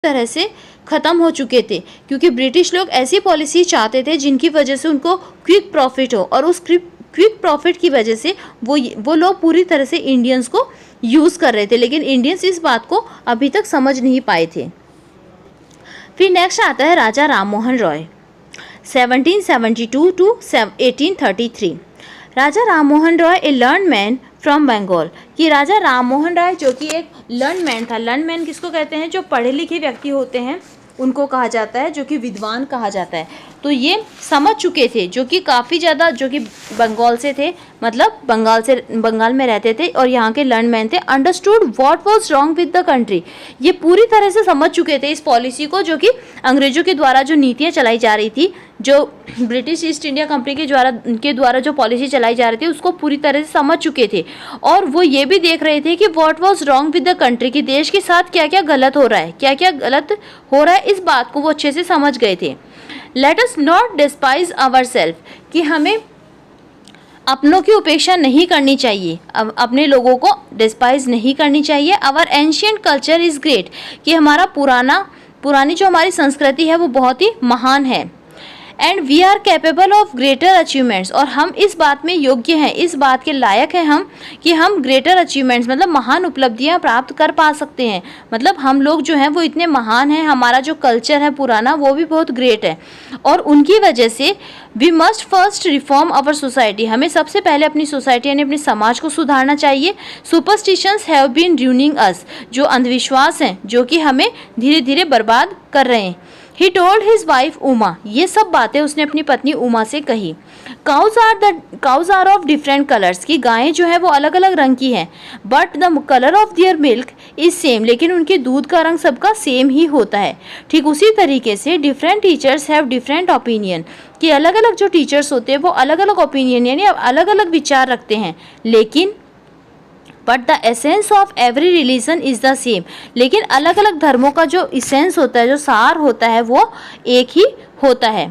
तरह से ख़त्म हो चुके थे, क्योंकि ब्रिटिश लोग ऐसी पॉलिसी चाहते थे जिनकी वजह से उनको क्विक प्रॉफिट हो, और उस क्विक प्रॉफिट की वजह से वो लोग पूरी तरह से इंडियंस को यूज़ कर रहे थे, लेकिन इंडियंस इस बात को अभी तक समझ नहीं पाए थे। फिर नेक्स्ट आता है Raja Rammohan Roy 1772 to 1833। Raja Rammohan Roy a learn man from Bengal, कि राजा राममोहन राय जो कि एक लर्न मैन था। लर्न मैन किसको कहते हैं? जो पढ़े लिखे व्यक्ति होते हैं उनको कहा जाता है, जो कि विद्वान कहा जाता है। तो ये समझ चुके थे, जो कि काफ़ी ज़्यादा, जो कि बंगाल से थे, मतलब बंगाल में रहते थे और यहाँ के लर्न मैन थे। Understood what was wrong with the country, ये पूरी तरह से समझ चुके थे इस पॉलिसी को, जो कि अंग्रेजों के द्वारा जो नीतियाँ चलाई जा रही थी, जो ब्रिटिश ईस्ट इंडिया कंपनी के द्वारा जो पॉलिसी चलाई जा रही थी, उसको पूरी तरह से समझ चुके थे। और वो ये भी देख रहे थे कि what was wrong with the country, कि देश के साथ क्या क्या गलत हो रहा है, क्या क्या गलत हो रहा है, इस बात को वो अच्छे से समझ गए थे। Let us not despise our self, कि हमें अपनों की उपेक्षा नहीं करनी चाहिए, अपने लोगों को डिस्पाइज नहीं करनी चाहिए। Our ancient culture is great, कि हमारा पुरानी जो हमारी संस्कृति है वो बहुत ही महान है। And we are capable of greater achievements, और हम इस बात में योग्य हैं, इस बात के लायक हैं हम कि हम ग्रेटर अचीवमेंट्स मतलब महान उपलब्धियां प्राप्त कर पा सकते हैं। मतलब हम लोग जो हैं वो इतने महान हैं, हमारा जो कल्चर है पुराना वो भी बहुत ग्रेट है, और उनकी वजह से we must first reform our society, हमें सबसे पहले अपनी सोसाइटी यानी अपने समाज को सुधारना चाहिए। सुपरस्टिशंस हैव बीन रूइनिंग अस, जो अंधविश्वास हैं जो कि हमें धीरे धीरे बर्बाद कर रहे हैं। He told his wife Uma, ये सब बातें उसने अपनी पत्नी उमा से कही। Cows are of different colors, की गायें जो है वो अलग अलग रंग की हैं। But the color of their milk is same, लेकिन उनके दूध का रंग सबका सेम ही होता है। ठीक उसी तरीके से different teachers have different opinion, कि अलग अलग जो टीचर्स होते हैं वो अलग अलग ओपिनियन यानी अलग अलग विचार रखते हैं, लेकिन but the essence of every religion is the same, लेकिन अलग अलग धर्मों का जो इसेंस होता है, जो सार होता है, वो एक ही होता है।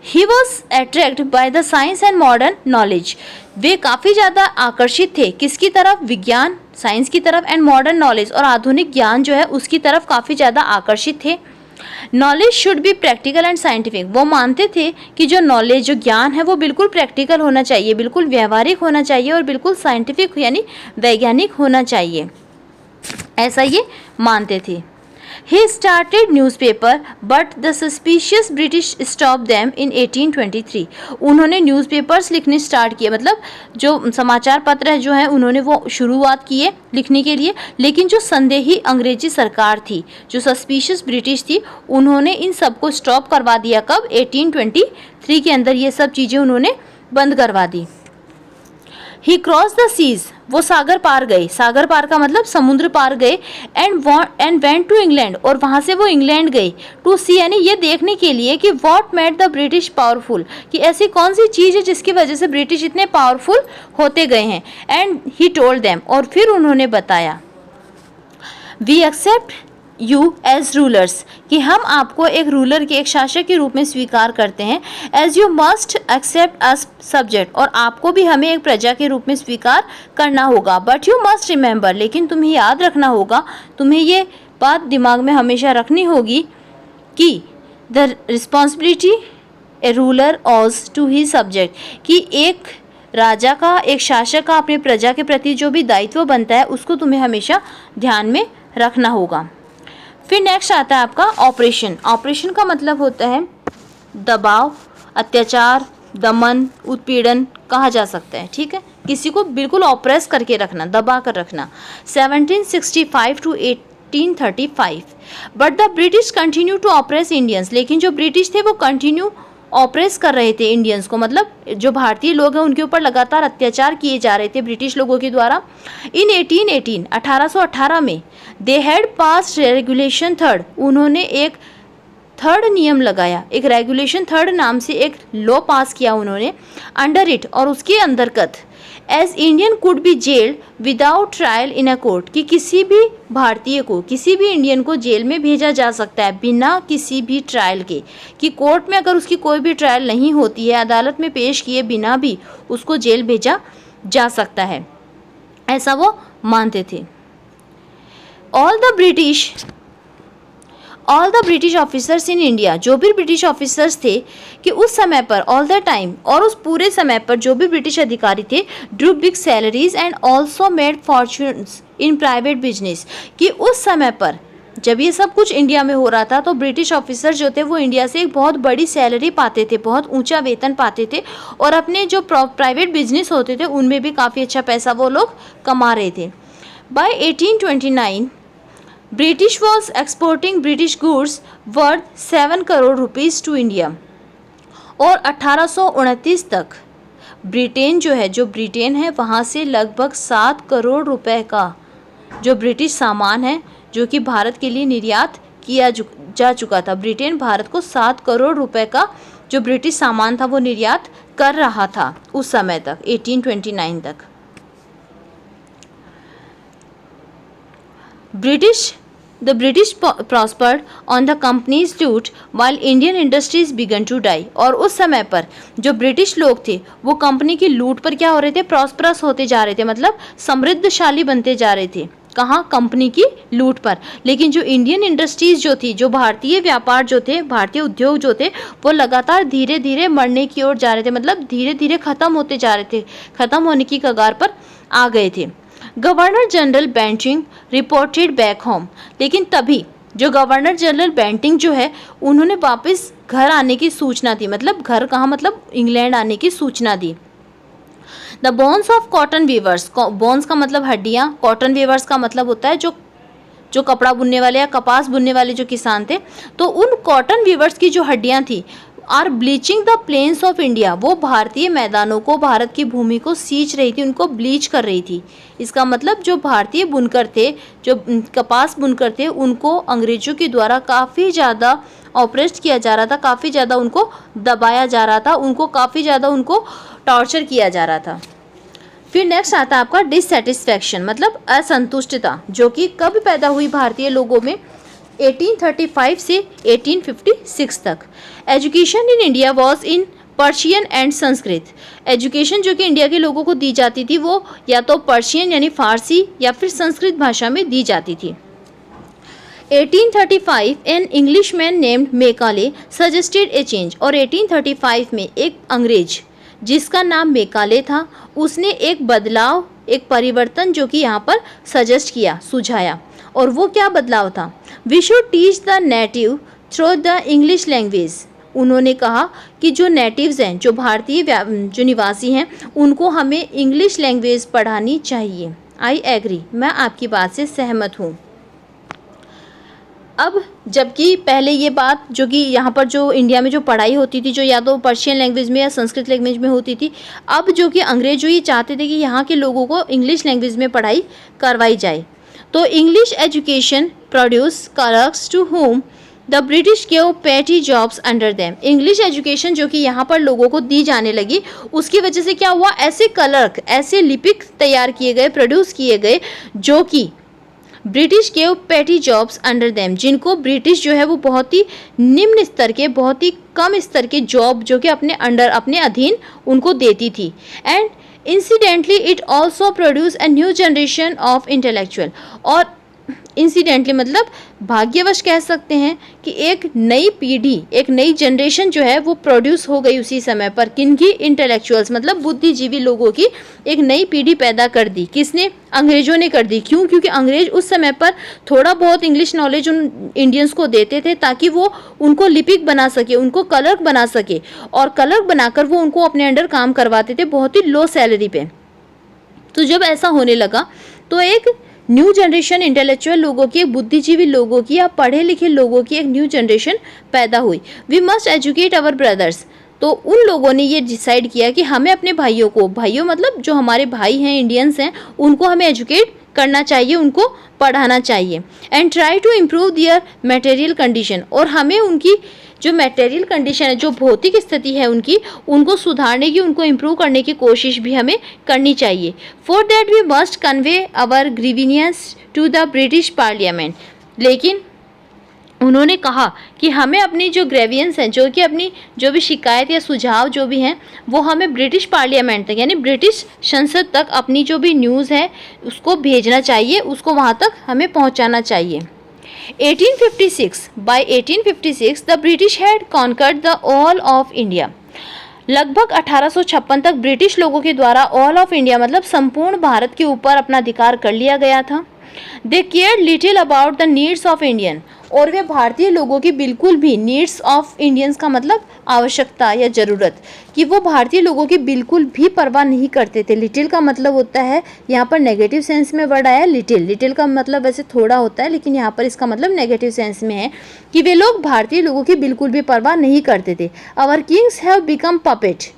He was attract by the science and modern knowledge, वे काफ़ी ज़्यादा आकर्षित थे किसकी तरफ? विज्ञान, साइंस की तरफ, एंड मॉडर्न नॉलेज, और आधुनिक ज्ञान जो है उसकी तरफ काफ़ी ज़्यादा आकर्षित थे। Knowledge should be practical and scientific, वो मानते थे कि जो नॉलेज, जो ज्ञान है वो बिल्कुल प्रैक्टिकल होना चाहिए, बिल्कुल व्यवहारिक होना चाहिए, और बिल्कुल साइंटिफिक यानी वैज्ञानिक होना चाहिए, ऐसा ये मानते थे। He started newspaper, but the suspicious British stopped them in 1823. उन्होंने न्यूज़पेपर्स लिखने स्टार्ट किए, मतलब जो समाचार पत्र जो हैं उन्होंने वो शुरुआत किए लिखने के लिए, लेकिन जो संदेही अंग्रेजी सरकार थी, जो सस्पिशियस ब्रिटिश थी, उन्होंने इन सबको स्टॉप करवा दिया। कब? 1823 के अंदर ये सब चीज़ें उन्होंने बंद करवा दी। ही क्रॉस द सीज, वो सागर पार गए, सागर पार का मतलब समुद्र पार गए। एंड वेंट टू इंग्लैंड, और वहाँ से वो इंग्लैंड गए। टू सी यानी ये देखने के लिए कि what made the British powerful, कि ऐसी कौन सी चीज़ है जिसकी वजह से ब्रिटिश इतने पावरफुल होते गए हैं। एंड ही टोल्ड देम, और फिर उन्होंने बताया, we accept you as rulers, कि हम आपको एक रूलर के, एक शासक के रूप में स्वीकार करते हैं। As you must accept us subject, और आपको भी हमें एक प्रजा के रूप में स्वीकार करना होगा। बट यू मस्ट रिमेंबर, लेकिन तुम्हें याद रखना होगा, तुम्हें ये बात दिमाग में हमेशा रखनी होगी कि the responsibility a ruler owes to he subject, कि एक राजा का, एक शासक का अपने प्रजा के प्रति जो भी दायित्व बनता है उसको तुम्हें हमेशा ध्यान में रखना होगा। फिर नेक्स्ट आता है आपका ऑपरेशन। ऑपरेशन का मतलब होता है दबाव, अत्याचार, दमन, उत्पीड़न कहा जा सकता है। ठीक है, किसी को बिल्कुल ऑप्रेस करके रखना, दबा कर रखना। 1765 to 1835। But the British continue to oppress Indians, लेकिन जो ब्रिटिश थे वो कंटिन्यू ऑप्रेस कर रहे थे इंडियंस को, मतलब जो भारतीय लोग हैं उनके ऊपर लगातार अत्याचार किए जा रहे थे ब्रिटिश लोगों के द्वारा। इन 1818 में they had pass regulation third, उन्होंने एक थर्ड नियम लगाया, एक रेगुलेशन थर्ड नाम से एक लॉ पास किया उन्होंने। अंडर इट, और उसके अंतर्गत, as Indian could be jailed without trial in a court, कि किसी भी भारतीय को, किसी भी इंडियन को जेल में भेजा जा सकता है बिना किसी भी ट्रायल के, कि कोर्ट में अगर उसकी कोई भी ट्रायल नहीं होती है, अदालत में पेश किए बिना भी उसको जेल भेजा जा सकता है, ऐसा वो मानते थे। All the British all the British officers in India, जो भी ब्रिटिश ऑफिसर्स थे कि उस समय पर ऑल द टाइम, और उस पूरे समय पर जो भी ब्रिटिश अधिकारी थे, Drew big salaries and also made fortunes in private business, कि उस समय पर जब ये सब कुछ इंडिया में हो रहा था तो ब्रिटिश ऑफिसर जो थे वो इंडिया से एक बहुत बड़ी सैलरी पाते थे, बहुत ऊंचा वेतन पाते थे, और अपने जो प्राइवेट बिजनेस होते थे उनमें भी काफ़ी अच्छा पैसा वो लोग कमा रहे थे। By 1829 British was exporting British goods worth 7 crore rupees to India, और 1829 तक ब्रिटेन जो है, जो ब्रिटेन है वहाँ से लगभग 7 करोड़ रुपए का जो ब्रिटिश सामान है जो कि भारत के लिए निर्यात किया जा चुका था। ब्रिटेन भारत को 7 करोड़ रुपए का जो ब्रिटिश सामान था वो निर्यात कर रहा था उस समय तक, 1829 तक। The British prospered on the company's loot while Indian industries began to die, और उस समय पर जो ब्रिटिश लोग थे वो कंपनी की लूट पर क्या हो रहे थे, प्रॉस्परस होते जा रहे थे, मतलब समृद्धशाली बनते जा रहे थे। कहाँ? कंपनी की लूट पर। लेकिन जो इंडियन इंडस्ट्रीज जो थी, जो भारतीय व्यापार जो थे, भारतीय उद्योग जो थे, वो लगातार धीरे धीरे मरने की ओर जा रहे थे, मतलब धीरे धीरे खत्म होते जा रहे थे, खत्म होने की कगार पर आ गए थे। Governor general Bentinck reported back home, लेकिन तभी जो गवर्नर जनरल बेंटिंग जो है उन्होंने वापस घर आने की सूचना दी, मतलब घर कहाँ, मतलब इंग्लैंड आने की सूचना दी। The bones of cotton weavers, bones का मतलब हड्डियाँ, कॉटन वीवर्स का मतलब होता है जो कपड़ा बुनने वाले या कपास बुनने वाले जो किसान थे, तो उन कॉटन वीवर्स की जो हड्डियाँ थी are bleaching the plains of India, वो भारतीय मैदानों को, भारत की भूमि को सींच रही थी, उनको ब्लीच कर रही थी। इसका मतलब जो भारतीय बुनकर थे, जो कपास बुनकर थे, उनको अंग्रेजों के द्वारा काफ़ी ज़्यादा ऑपरेट किया जा रहा था, काफ़ी ज़्यादा उनको दबाया जा रहा था, उनको काफ़ी ज़्यादा उनको टॉर्चर किया जा रहा था। फिर नेक्स्ट आता है आपका डिससेटिस्फैक्शन, मतलब असंतुष्टता, जो कि कब पैदा हुई भारतीय लोगों में, 1835 से 1856 तक। Education in India was in Persian and Sanskrit, education जो कि इंडिया के लोगों को दी जाती थी वो या तो पर्शियन यानी फारसी या फिर संस्कृत भाषा में दी जाती थी। 1835 an English man named Macaulay suggested A change, और 1835 में एक अंग्रेज जिसका नाम मेकाले था उसने एक बदलाव, एक परिवर्तन जो कि यहाँ पर सजेस्ट किया, सुझाया, और वो क्या बदलाव था, we should teach the native through the English language. उन्होंने कहा कि जो नेटिव्स हैं, जो भारतीय जो निवासी हैं, उनको हमें इंग्लिश लैंग्वेज पढ़ानी चाहिए। आई एग्री, मैं आपकी बात से सहमत हूँ। अब जबकि पहले ये बात जो कि यहाँ पर जो इंडिया में जो पढ़ाई होती थी, जो या तो पर्शियन लैंग्वेज में या संस्कृत लैंग्वेज में होती थी, अब जो कि अंग्रेज जो ये चाहते थे कि यहाँ के लोगों को इंग्लिश लैंग्वेज में पढ़ाई करवाई जाए। तो English education produce clerks to whom the British give petty jobs under them. English education जो कि यहाँ पर लोगों को दी जाने लगी, उसकी वजह से क्या हुआ, ऐसे क्लर्क, ऐसे लिपिक तैयार किए गए, प्रोड्यूस किए गए, जो कि British give petty jobs under them, जिनको ब्रिटिश जो है वो बहुत ही निम्न स्तर के, बहुत ही कम स्तर के जॉब जो कि अपने अंडर, अपने अधीन उनको देती थी। And incidentally it also produce a new generation of intellectual, और इंसिडेंटली मतलब भाग्यवश कह सकते हैं कि एक नई पीढ़ी, एक नई जनरेशन जो है वो प्रोड्यूस हो गई उसी समय पर। किनकी? इंटेलेक्चुअल्स, मतलब बुद्धिजीवी लोगों की एक नई पीढ़ी पैदा कर दी। किसने? अंग्रेजों ने कर दी। क्यों? क्योंकि अंग्रेज उस समय पर थोड़ा बहुत इंग्लिश नॉलेज उन इंडियंस को देते थे ताकि वो उनको लिपिक बना सके, उनको क्लर्क बना सके, और क्लर्क बनाकर वो उनको अपने अंडर काम करवाते थे बहुत ही लो सैलरी पे। तो जब ऐसा होने लगा तो एक न्यू जनरेशन इंटेलेक्चुअल लोगों की, बुद्धिजीवी लोगों की या पढ़े लिखे लोगों की एक न्यू जनरेशन पैदा हुई। We must educate our brothers, तो उन लोगों ने ये डिसाइड किया कि हमें अपने भाइयों को, भाइयों मतलब जो हमारे भाई हैं, इंडियंस हैं, उनको हमें एजुकेट करना चाहिए, उनको पढ़ाना चाहिए। And try to improve their material condition, और हमें उनकी जो मटेरियल कंडीशन है, जो भौतिक स्थिति है उनकी, उनको सुधारने की, उनको इम्प्रूव करने की कोशिश भी हमें करनी चाहिए। For that we must convey our grievances to the British parliament, लेकिन उन्होंने कहा कि हमें अपनी जो ग्रेवियंस हैं, जो कि अपनी जो भी शिकायत या सुझाव जो भी हैं, वो हमें ब्रिटिश पार्लियामेंट तक, यानी ब्रिटिश संसद तक अपनी जो भी न्यूज़ है उसको भेजना चाहिए, उसको वहाँ तक हमें पहुँचाना चाहिए। 1856 by 1856 the British had conquered the all of India. लगभग 1856 तक ब्रिटिश लोगों के द्वारा ऑल ऑफ इंडिया मतलब संपूर्ण भारत के ऊपर अपना अधिकार कर लिया गया था. They care little about the needs of Indian, और वे भारतीय लोगों की बिल्कुल भी नीड्स ऑफ इंडियंस का मतलब आवश्यकता या ज़रूरत, कि वो भारतीय लोगों की बिल्कुल भी परवाह नहीं करते थे. लिटिल का मतलब होता है, यहाँ पर नेगेटिव सेंस में वर्ड आया लिटिल. लिटिल का मतलब वैसे थोड़ा होता है, लेकिन यहाँ पर इसका मतलब नेगेटिव सेंस में है कि वे लोग भारतीय लोगों की बिल्कुल भी परवाह नहीं करते थे. Our kings have become puppet,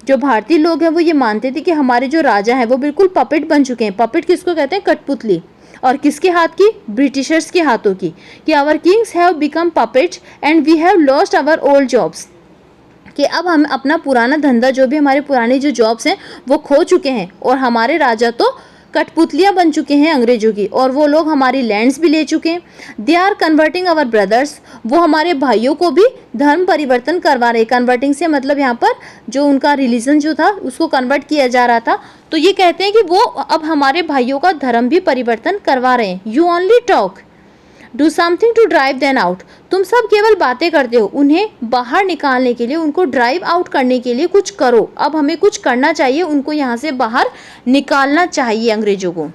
जो भारतीय लोग हैं वो ये मानते थे कि हमारे जो राजा हैं वो बिल्कुल पपेट बन चुके हैं. पपेट किसको कहते हैं? कठपुतली. और किसके हाथ की? ब्रिटिशर्स के हाथों की. कि our kings have become puppet and we have lost our old jobs, कि अब हम अपना पुराना धंधा, जो भी हमारे पुराने जो जॉब्स हैं वो खो चुके हैं, और हमारे राजा तो कठपुतलियाँ बन चुके हैं अंग्रेजों की, और वो लोग हमारी लैंड्स भी ले चुके हैं. They are converting our brothers, वो हमारे भाइयों को भी धर्म परिवर्तन करवा रहे. कन्वर्टिंग से मतलब यहाँ पर जो उनका रिलीजन जो था उसको कन्वर्ट किया जा रहा था, तो ये कहते हैं कि वो अब हमारे भाइयों का धर्म भी परिवर्तन करवा रहे हैं. You only talk, do something to drive them out, तुम सब केवल बातें करते हो, उन्हें बाहर निकालने के लिए, उनको ड्राइव आउट करने के लिए कुछ करो. अब हमें कुछ करना चाहिए, उनको यहाँ से बाहर निकालना चाहिए अंग्रेजों को.